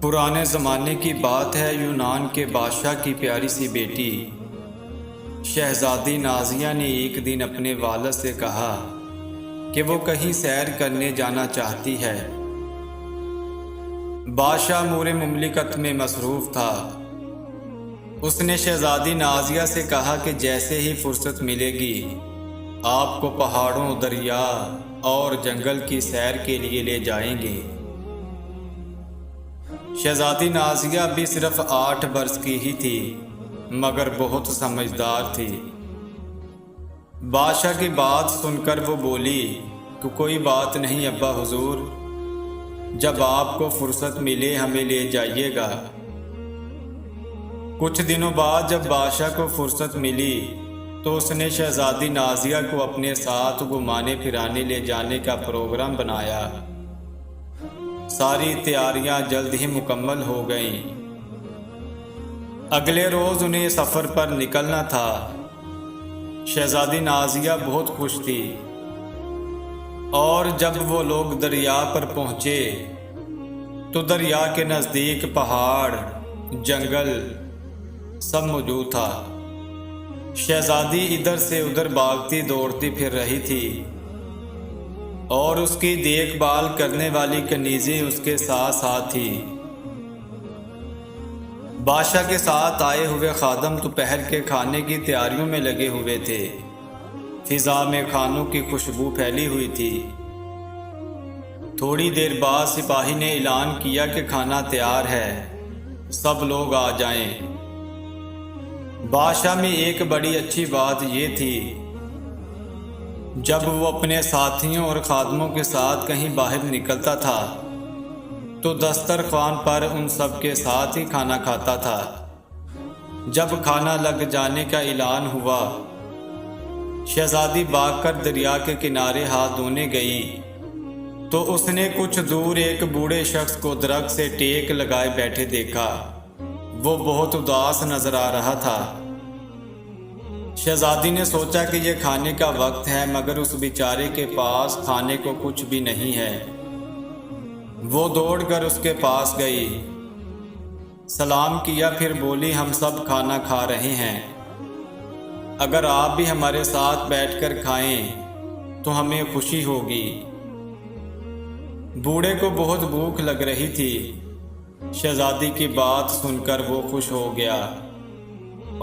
پرانے زمانے کی بات ہے، یونان کے بادشاہ کی پیاری سی بیٹی شہزادی نازیہ نے ایک دن اپنے والد سے کہا کہ وہ کہیں سیر کرنے جانا چاہتی ہے۔ بادشاہ امور مملکت میں مصروف تھا۔ اس نے شہزادی نازیہ سے کہا کہ جیسے ہی فرصت ملے گی آپ کو پہاڑوں، دریا اور جنگل کی سیر کے لیے لے جائیں گے۔ شہزادی نازیہ بھی صرف 8 برس کی ہی تھی، مگر بہت سمجھدار تھی۔ بادشاہ کی بات سن کر وہ بولی کہ کوئی بات نہیں ابا حضور، جب آپ کو فرصت ملے ہمیں لے جائیے گا۔ کچھ دنوں بعد جب بادشاہ کو فرصت ملی تو اس نے شہزادی نازیہ کو اپنے ساتھ گھمانے پھرانے لے جانے کا پروگرام بنایا۔ ساری تیاریاں جلد ہی مکمل ہو گئیں۔ اگلے روز انہیں سفر پر نکلنا تھا۔ شہزادی نازیہ بہت خوش تھی، اور جب وہ لوگ دریا پر پہنچے تو دریا کے نزدیک پہاڑ، جنگل سب موجود تھا۔ شہزادی ادھر سے ادھر بھاگتی دوڑتی پھر رہی تھی، اور اس کی دیکھ بھال کرنے والی کنیزیں اس کے ساتھ ساتھ تھی۔ بادشاہ کے ساتھ آئے ہوئے خادم دوپہر کے کھانے کی تیاریوں میں لگے ہوئے تھے۔ فضا میں کھانوں کی خوشبو پھیلی ہوئی تھی۔ تھوڑی دیر بعد سپاہی نے اعلان کیا کہ کھانا تیار ہے، سب لوگ آ جائیں۔ بادشاہ میں ایک بڑی اچھی بات یہ تھی، جب وہ اپنے ساتھیوں اور خادموں کے ساتھ کہیں باہر نکلتا تھا تو دسترخوان پر ان سب کے ساتھ ہی کھانا کھاتا تھا۔ جب کھانا لگ جانے کا اعلان ہوا، شہزادی بھاگ کر دریا کے کنارے ہاتھ دھونے گئی تو اس نے کچھ دور ایک بوڑھے شخص کو درخت سے ٹیک لگائے بیٹھے دیکھا۔ وہ بہت اداس نظر آ رہا تھا۔ شہزادی نے سوچا کہ یہ کھانے کا وقت ہے، مگر اس بیچارے کے پاس کھانے کو کچھ بھی نہیں ہے۔ وہ دوڑ کر اس کے پاس گئی، سلام کیا، پھر بولی ہم سب کھانا کھا رہے ہیں، اگر آپ بھی ہمارے ساتھ بیٹھ کر کھائیں تو ہمیں خوشی ہوگی۔ بوڑھے کو بہت بھوک لگ رہی تھی۔ شہزادی کی بات سن کر وہ خوش ہو گیا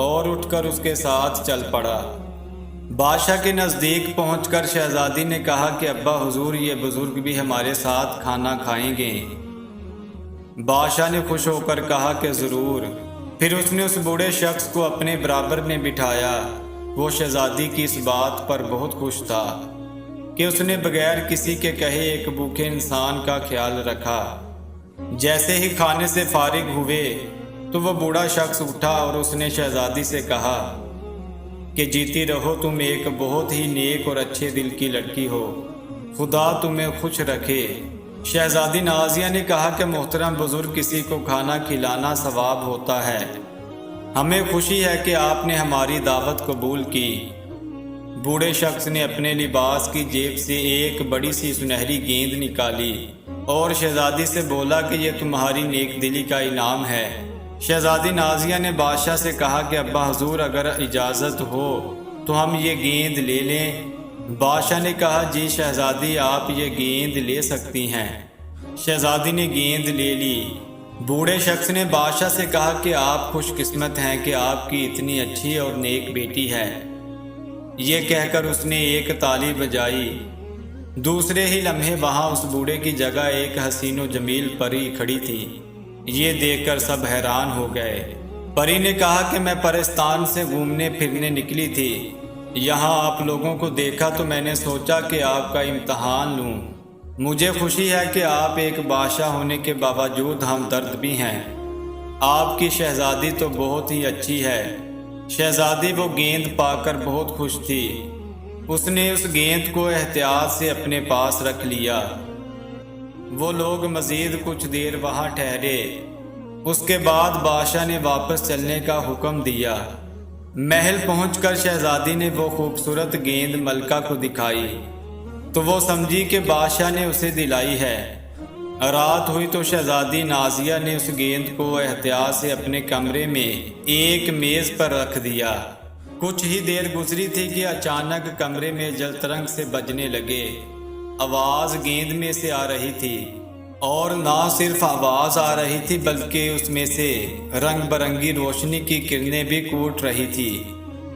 اور اٹھ کر اس کے ساتھ چل پڑا۔ بادشاہ کے نزدیک پہنچ کر شہزادی نے کہا کہ ابا حضور، یہ بزرگ بھی ہمارے ساتھ کھانا کھائیں گے۔ بادشاہ نے خوش ہو کر کہا کہ ضرور۔ پھر اس نے اس بوڑھے شخص کو اپنے برابر میں بٹھایا۔ وہ شہزادی کی اس بات پر بہت خوش تھا کہ اس نے بغیر کسی کے کہے ایک بھوکے انسان کا خیال رکھا۔ جیسے ہی کھانے سے فارغ ہوئے تو وہ بوڑھا شخص اٹھا اور اس نے شہزادی سے کہا کہ جیتی رہو، تم ایک بہت ہی نیک اور اچھے دل کی لڑکی ہو، خدا تمہیں خوش رکھے۔ شہزادی نازیہ نے کہا کہ محترم بزرگ، کسی کو کھانا کھلانا ثواب ہوتا ہے، ہمیں خوشی ہے کہ آپ نے ہماری دعوت قبول کی۔ بوڑھے شخص نے اپنے لباس کی جیب سے ایک بڑی سی سنہری گیند نکالی اور شہزادی سے بولا کہ یہ تمہاری نیک دلی کا انعام ہے۔ شہزادی نازیہ نے بادشاہ سے کہا کہ ابا حضور، اگر اجازت ہو تو ہم یہ گیند لے لیں۔ بادشاہ نے کہا جی شہزادی، آپ یہ گیند لے سکتی ہیں۔ شہزادی نے گیند لے لی۔ بوڑھے شخص نے بادشاہ سے کہا کہ آپ خوش قسمت ہیں کہ آپ کی اتنی اچھی اور نیک بیٹی ہے۔ یہ کہہ کر اس نے ایک تالی بجائی۔ دوسرے ہی لمحے وہاں اس بوڑھے کی جگہ ایک حسین و جمیل پری کھڑی تھی۔ یہ دیکھ کر سب حیران ہو گئے۔ پری نے کہا کہ میں پرستان سے گھومنے پھرنے نکلی تھی، یہاں آپ لوگوں کو دیکھا تو میں نے سوچا کہ آپ کا امتحان لوں۔ مجھے خوشی ہے کہ آپ ایک بادشاہ ہونے کے باوجود ہمدرد بھی ہیں۔ آپ کی شہزادی تو بہت ہی اچھی ہے۔ شہزادی وہ گیند پا کر بہت خوش تھی۔ اس نے اس گیند کو احتیاط سے اپنے پاس رکھ لیا۔ وہ لوگ مزید کچھ دیر وہاں ٹھہرے۔ اس کے بعد بادشاہ نے واپس چلنے کا حکم دیا۔ محل پہنچ کر شہزادی نے وہ خوبصورت گیند ملکہ کو دکھائی تو وہ سمجھی کہ بادشاہ نے اسے دلائی ہے۔ رات ہوئی تو شہزادی نازیہ نے اس گیند کو احتیاط سے اپنے کمرے میں ایک میز پر رکھ دیا۔ کچھ ہی دیر گزری تھی کہ اچانک کمرے میں جلترنگ سے بجنے لگے۔ آواز گیند میں سے آ رہی تھی، اور نہ صرف آواز آ رہی تھی بلکہ اس میں سے رنگ برنگی روشنی کی کرنیں بھی کوٹ رہی تھی۔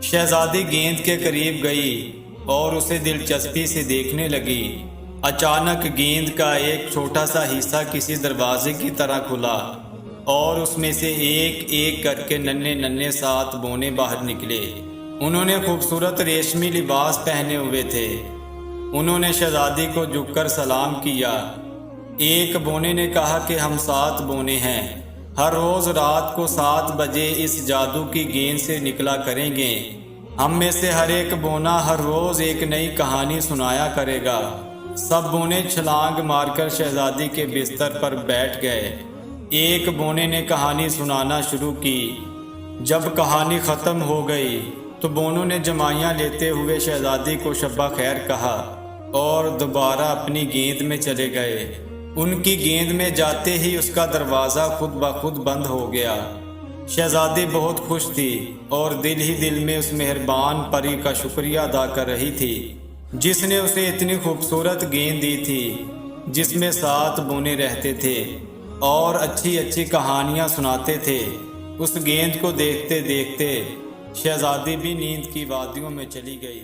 شہزادی گیند کے قریب گئی اور اسے دلچسپی سے دیکھنے لگی۔ اچانک گیند کا ایک چھوٹا سا حصہ کسی دروازے کی طرح کھلا اور اس میں سے ایک ایک کر کے ننھے سات بونے باہر نکلے۔ انہوں نے خوبصورت ریشمی لباس پہنے ہوئے تھے۔ انہوں نے شہزادی کو جھک کر سلام کیا۔ ایک بونے نے کہا کہ ہم 7 بونے ہیں، ہر روز رات کو 7 بجے اس جادو کی گیند سے نکلا کریں گے۔ ہم میں سے ہر ایک بونا ہر روز ایک نئی کہانی سنایا کرے گا۔ سب بونے چھلانگ مار کر شہزادی کے بستر پر بیٹھ گئے۔ ایک بونے نے کہانی سنانا شروع کی۔ جب کہانی ختم ہو گئی تو بونوں نے جمائیاں لیتے ہوئے شہزادی کو شبہ خیر کہا اور دوبارہ اپنی گیند میں چلے گئے۔ ان کی گیند میں جاتے ہی اس کا دروازہ خود بخود بند ہو گیا۔ شہزادی بہت خوش تھی اور دل ہی دل میں اس مہربان پری کا شکریہ ادا کر رہی تھی جس نے اسے اتنی خوبصورت گیند دی تھی جس میں 7 بونے رہتے تھے اور اچھی اچھی کہانیاں سناتے تھے۔ اس گیند کو دیکھتے دیکھتے شہزادی بھی نیند کی وادیوں میں چلی گئی۔